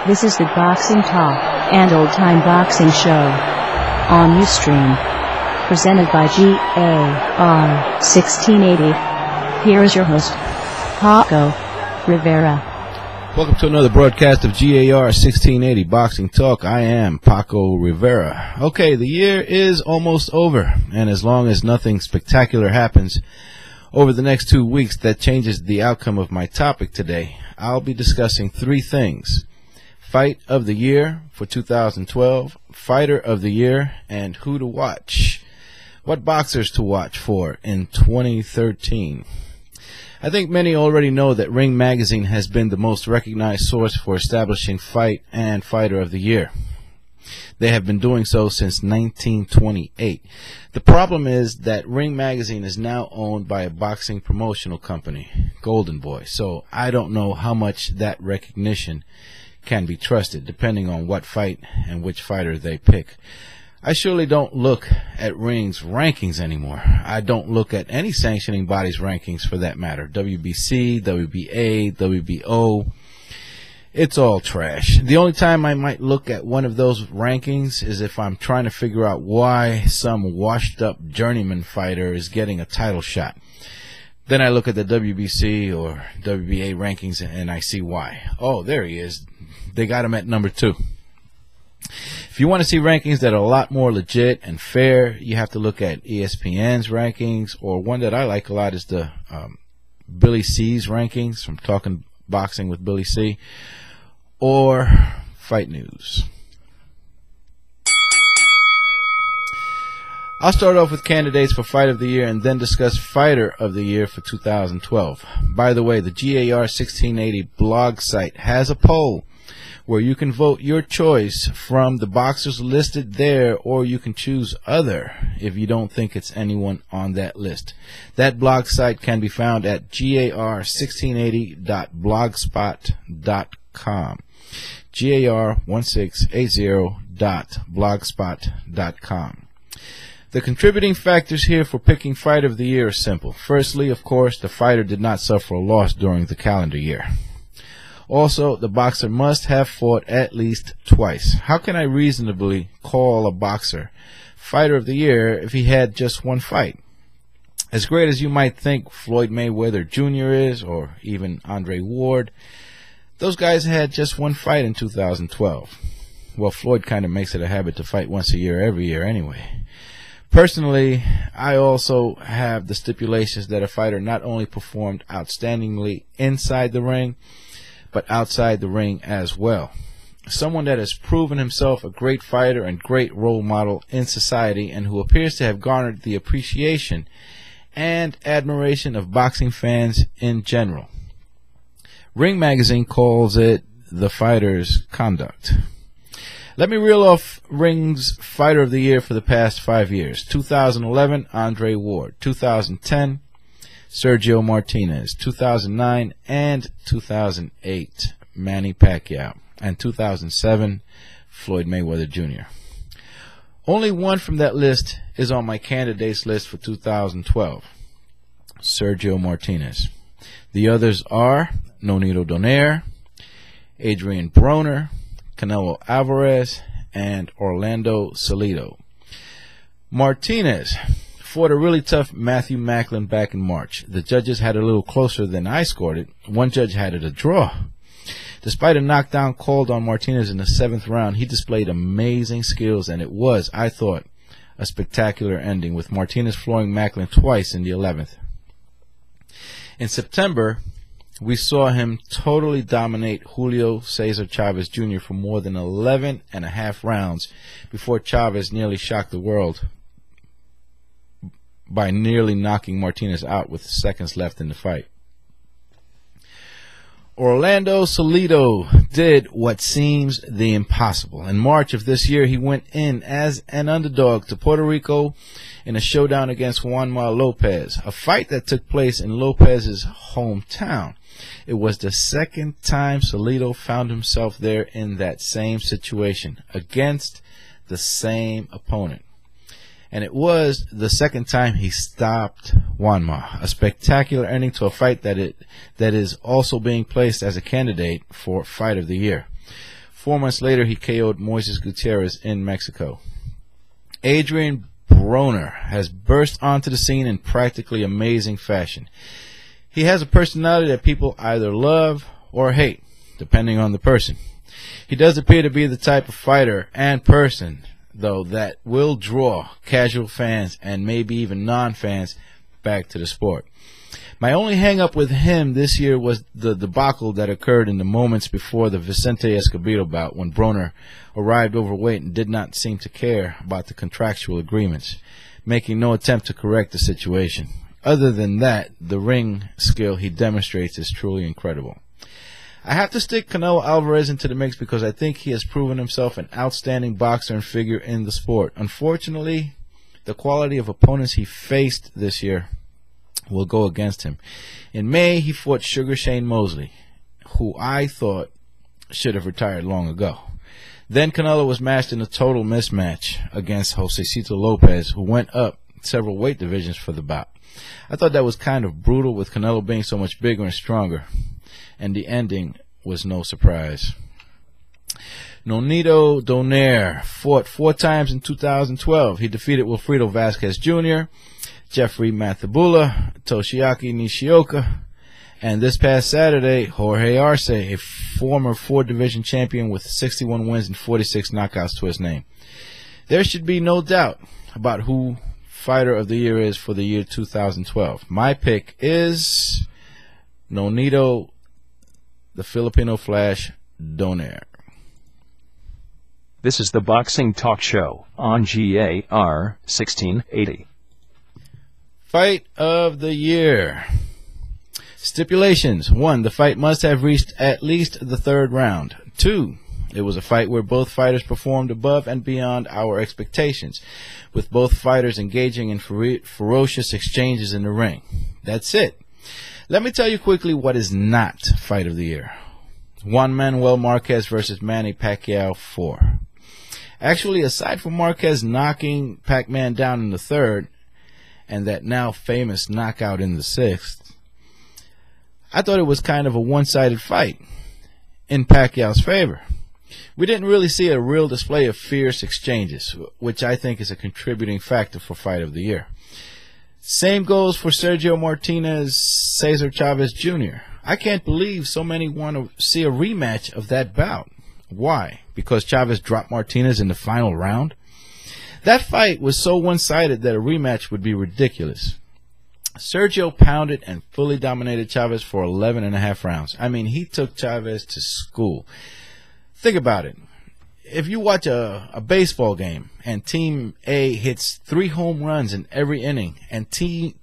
This is the Boxing Talk and Old Time Boxing Show on Ustream, presented by GAR 1680. Here is your host, Paco Rivera. Welcome to another broadcast of GAR 1680 Boxing Talk. I am Paco Rivera. Okay, the year is almost over, and as long as nothing spectacular happens over the next 2 weeks that changes the outcome of my topic today, I'll be discussing three things: Fight of the Year for 2012, Fighter of the Year, and who to watch. What boxers to watch for in 2013. I think many already know that Ring Magazine has been the most recognized source for establishing Fight and Fighter of the Year. They have been doing so since 1928. The problem is that Ring Magazine is now owned by a boxing promotional company, Golden Boy, so I don't know how much that recognition can be trusted, depending on what fight and which fighter they pick. I surely don't look at Ring's rankings anymore. I don't look at any sanctioning body's rankings for that matter. WBC, WBA, WBO. It's all trash. The only time I might look at one of those rankings is if I'm trying to figure out why some washed-up journeyman fighter is getting a title shot. Then I look at the WBC or WBA rankings and I see why. Oh, there he is. They got him at number 2. If you want to see rankings that are a lot more legit and fair, you have to look at ESPN's rankings, or one that I like a lot is the Billy C's rankings from Talking Boxing with Billy C, or Fight News. I'll start off with candidates for Fight of the Year and then discuss Fighter of the Year for 2012. By the way, the GAR 1680 blog site has a poll where you can vote your choice from the boxers listed there, or you can choose other if you don't think it's anyone on that list. That blog site can be found at gar1680.blogspot.com. gar1680.blogspot.com. The contributing factors here for picking Fight of the Year are simple. Firstly, of course, the fighter did not suffer a loss during the calendar year. Also, the boxer must have fought at least twice. How can I reasonably call a boxer Fighter of the Year if he had just one fight? As great as you might think Floyd Mayweather Jr. is, or even Andre Ward, those guys had just one fight in 2012. Well, Floyd kind of makes it a habit to fight once a year every year anyway. Personally, I also have the stipulations that a fighter not only performed outstandingly inside the ring, but outside the ring as well. Someone that has proven himself a great fighter and great role model in society, and who appears to have garnered the appreciation and admiration of boxing fans in general. Ring Magazine calls it the fighter's conduct. Let me reel off Ring's Fighter of the Year for the past 5 years. 2011, Andre Ward. 2010, Sergio Martinez. 2009 and 2008, Manny Pacquiao. And 2007, Floyd Mayweather Jr. Only one from that list is on my candidates list for 2012, Sergio Martinez. The others are Nonito Donaire, Adrian Broner, Canelo Alvarez, and Orlando Salido. Martinez fought a really tough Matthew Macklin back in March. The judges had it a little closer than I scored it. One judge had it a draw. Despite a knockdown called on Martinez in the 7th round, he displayed amazing skills, and it was, I thought, a spectacular ending, with Martinez flooring Macklin twice in the 11th. In September, we saw him totally dominate Julio Cesar Chavez Jr. for more than 11 and a half rounds before Chavez nearly shocked the world by nearly knocking Martinez out with seconds left in the fight. Orlando Salido did what seems the impossible. In March of this year, he went in as an underdog to Puerto Rico in a showdown against Juanma Lopez, a fight that took place in Lopez's hometown. It was the second time Salido found himself there in that same situation, against the same opponent. And it was the second time he stopped Juanma. A spectacular ending to a fight that is also being placed as a candidate for Fight of the Year. 4 months later, he KO'd Moises Gutierrez in Mexico. Adrian Broner has burst onto the scene in practically amazing fashion. He has a personality that people either love or hate, depending on the person. He does appear to be the type of fighter and person, though, that will draw casual fans and maybe even non-fans back to the sport. My only hang-up with him this year was the debacle that occurred in the moments before the Vicente Escobedo bout, when Broner arrived overweight and did not seem to care about the contractual agreements, making no attempt to correct the situation. Other than that, the ring skill he demonstrates is truly incredible. I have to stick Canelo Alvarez into the mix because I think he has proven himself an outstanding boxer and figure in the sport. Unfortunately, the quality of opponents he faced this year will go against him. In May, he fought Sugar Shane Mosley, who I thought should have retired long ago. Then Canelo was matched in a total mismatch against Josecito Lopez, who went up several weight divisions for the bout. I thought that was kind of brutal, with Canelo being so much bigger and stronger, and the ending was no surprise. Nonito Donaire fought 4 times in 2012. He defeated Wilfredo Vasquez Jr., Jeffrey Mathabula, Toshiaki Nishioka, and this past Saturday, Jorge Arce, a former 4-division champion with 61 wins and 46 knockouts to his name. There should be no doubt about who Fighter of the Year is for the year 2012. My pick is Nonito, the Filipino Flash, Donaire. This is the Boxing Talk Show on GAR 1680. Fight of the Year. Stipulations. 1. The fight must have reached at least the 3rd round. 2. It was a fight where both fighters performed above and beyond our expectations, with both fighters engaging in ferocious exchanges in the ring. That's it. Let me tell you quickly what is not Fight of the Year. Juan Manuel Marquez versus Manny Pacquiao 4. Actually, aside from Marquez knocking Pac-Man down in the 3rd, and that now famous knockout in the 6th, I thought it was kind of a one-sided fight in Pacquiao's favor. We didn't really see a real display of fierce exchanges, which I think is a contributing factor for Fight of the Year. Same goes for Sergio Martinez, Cesar Chavez Jr. I can't believe so many want to see a rematch of that bout. Why? Because Chavez dropped Martinez in the final round? That fight was so one-sided that a rematch would be ridiculous. Sergio pounded and fully dominated Chavez for 11.5 rounds. I mean, he took Chavez to school. Think about it. If you watch a baseball game and Team A hits 3 home runs in every inning, and Team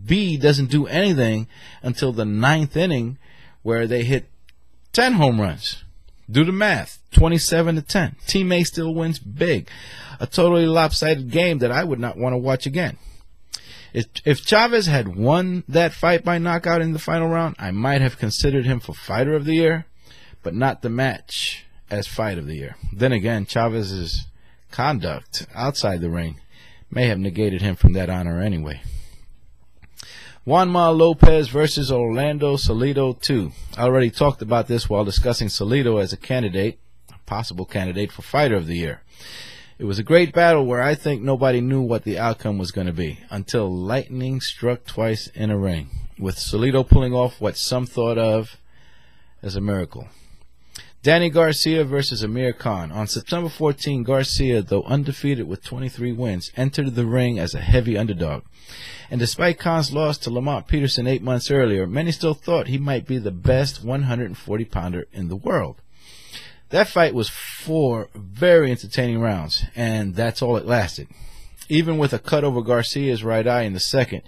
B doesn't do anything until the 9th inning, where they hit 10 home runs, do the math, 27-10. Team A still wins big. A totally lopsided game that I would not want to watch again. If Chavez had won that fight by knockout in the final round, I might have considered him for Fighter of the Year, but not the match as Fight of the Year. Then again, Chavez's conduct outside the ring may have negated him from that honor anyway. Juanma Lopez versus Orlando Salido 2. I already talked about this while discussing Salido as a possible candidate for Fighter of the Year. It was a great battle where I think nobody knew what the outcome was going to be until lightning struck twice in a ring, with Salido pulling off what some thought of as a miracle. Danny Garcia versus Amir Khan. On September 14, Garcia, though undefeated with 23 wins, entered the ring as a heavy underdog. And despite Khan's loss to Lamont Peterson 8 months earlier, many still thought he might be the best 140-pounder in the world. That fight was 4 very entertaining rounds, and that's all it lasted. Even with a cut over Garcia's right eye in the 2nd,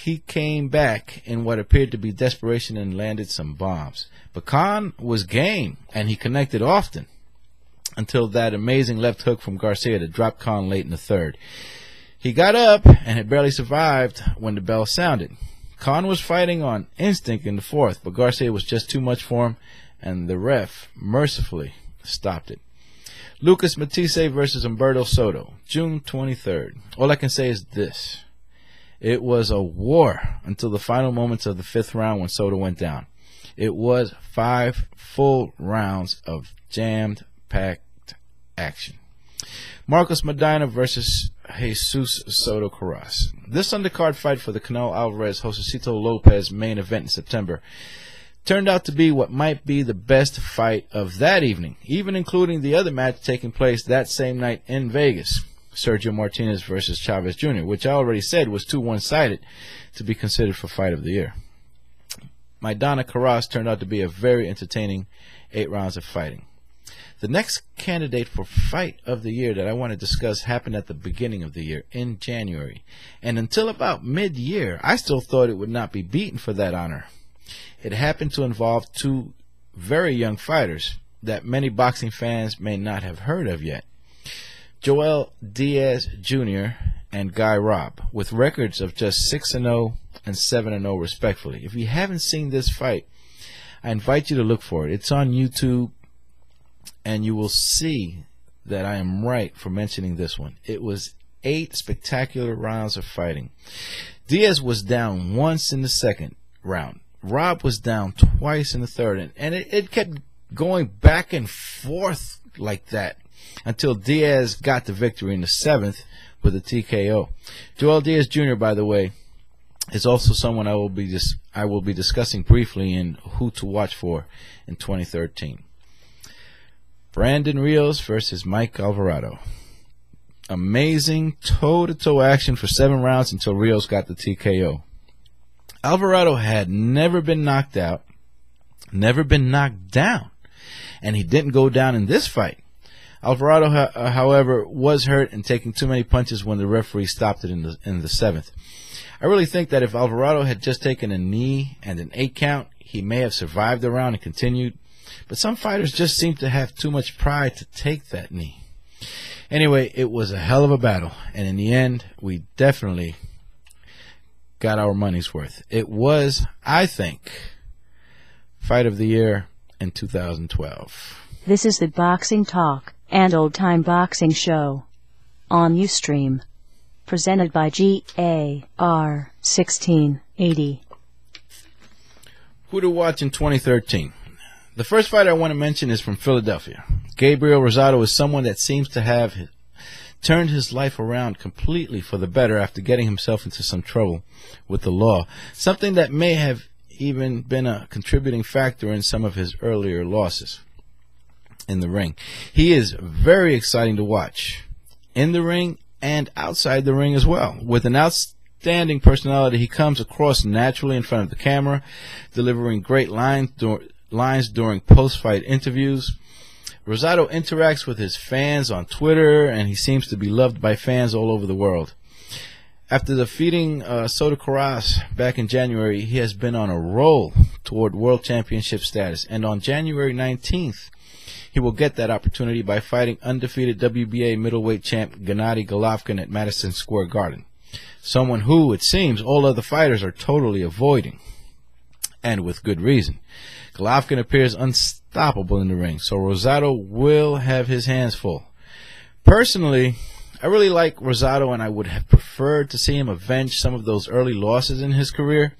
he came back in what appeared to be desperation and landed some bombs. But Khan was game, and he connected often until that amazing left hook from Garcia that dropped Khan late in the 3rd. He got up and had barely survived when the bell sounded. Khan was fighting on instinct in the 4th, but Garcia was just too much for him, and the ref mercifully stopped it. Lucas Matisse versus Humberto Soto, June 23rd. All I can say is this. It was a war until the final moments of the 5th round when Soto went down. It was 5 full rounds of jammed-packed action. Marcos Medina versus Jesus Soto Karass. This undercard fight for the Canelo Alvarez-Josesito Lopez main event in September turned out to be what might be the best fight of that evening, even including the other match taking place that same night in Vegas, Sergio Martinez versus Chavez Jr., which I already said was too one-sided to be considered for Fight of the Year. Maidana Karass turned out to be a very entertaining 8 rounds of fighting. The next candidate for Fight of the Year that I want to discuss happened at the beginning of the year, in January. And until about mid-year, I still thought it would not be beaten for that honor. It happened to involve 2 very young fighters that many boxing fans may not have heard of yet. Joel Diaz Jr. and Guy Robb, with records of just 6-0 and 7-0 respectively. If you haven't seen this fight, I invite you to look for it. It's on YouTube, and you will see that I am right for mentioning this one. It was 8 spectacular rounds of fighting. Diaz was down once in the second round. Robb was down twice in the third, and it kept going back and forth like that until Diaz got the victory in the 7th with a TKO. Joel Diaz Jr., by the way, is also someone I will be discussing briefly in Who to Watch For in 2013. Brandon Rios versus Mike Alvarado. Amazing toe-to-toe action for 7 rounds until Rios got the TKO. Alvarado had never been knocked out, never been knocked down, and he didn't go down in this fight. Alvarado, however, was hurt and taking too many punches when the referee stopped it in the 7th. I really think that if Alvarado had just taken a knee and an 8 count, he may have survived the round and continued. But some fighters just seem to have too much pride to take that knee. Anyway, it was a hell of a battle, and in the end, we definitely got our money's worth. It was, I think, Fight of the Year in 2012. This is the Boxing Talk and Old Time Boxing Show on Ustream, presented by GAR 1680. Who to watch in 2013? The first fight I want to mention is from Philadelphia. Gabriel Rosado is someone that seems to have turned his life around completely for the better after getting himself into some trouble with the law, something that may have even been a contributing factor in some of his earlier losses in the ring. He is very exciting to watch in the ring and outside the ring as well. With an outstanding personality, he comes across naturally in front of the camera, delivering great lines during post-fight interviews. Rosado interacts with his fans on Twitter, and he seems to be loved by fans all over the world. After defeating Soto Karass back in January, he has been on a roll toward world championship status, and on January 19th, he will get that opportunity by fighting undefeated WBA middleweight champ Gennady Golovkin at Madison Square Garden, someone who, it seems, all other fighters are totally avoiding, and with good reason. Golovkin appears unstoppable in the ring, so Rosado will have his hands full. Personally, I really like Rosado, and I would have preferred to see him avenge some of those early losses in his career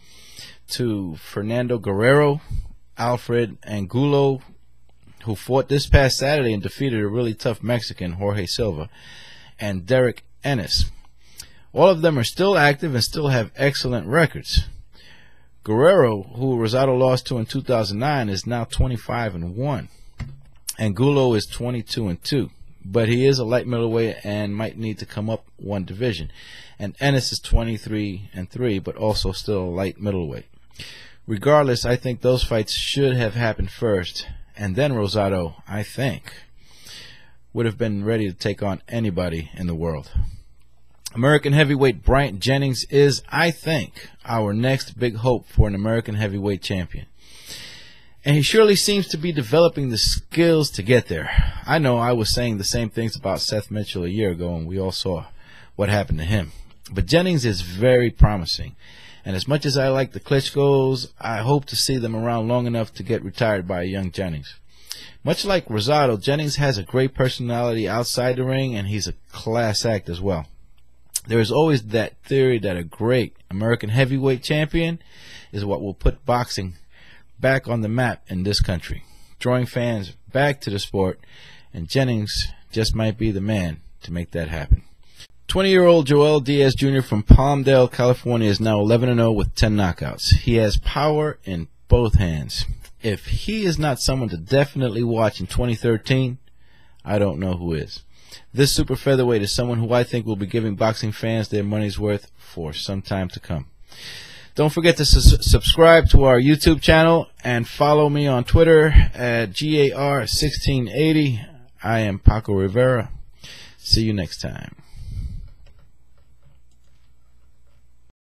to Fernando Guerrero, Alfred Angulo, who fought this past Saturday and defeated a really tough Mexican, Jorge Silva, and Derek Ennis. All of them are still active and still have excellent records. Guerrero, who Rosado lost to in 2009, is now 25-1. Angulo is 22-2. But he is a light middleweight and might need to come up one division. And Ennis is 23-3, but also still a light middleweight. Regardless, I think those fights should have happened first, and then Rosado, I think, would have been ready to take on anybody in the world. American heavyweight Bryant Jennings is, I think, our next big hope for an American heavyweight champion. And he surely seems to be developing the skills to get there. I know I was saying the same things about Seth Mitchell a year ago, and we all saw what happened to him. But Jennings is very promising. And as much as I like the Klitschko's, I hope to see them around long enough to get retired by a young Jennings. Much like Rosado, Jennings has a great personality outside the ring, and he's a class act as well. There is always that theory that a great American heavyweight champion is what will put boxing back on the map in this country, drawing fans back to the sport, and Jennings just might be the man to make that happen. 20-year-old Joel Diaz Jr. from Palmdale, California is now 11-0 with 10 knockouts. He has power in both hands. If he is not someone to definitely watch in 2013, I don't know who is. This super featherweight is someone who I think will be giving boxing fans their money's worth for some time to come. Don't forget to subscribe to our YouTube channel and follow me on Twitter at GAR1680. I am Paco Rivera. See you next time.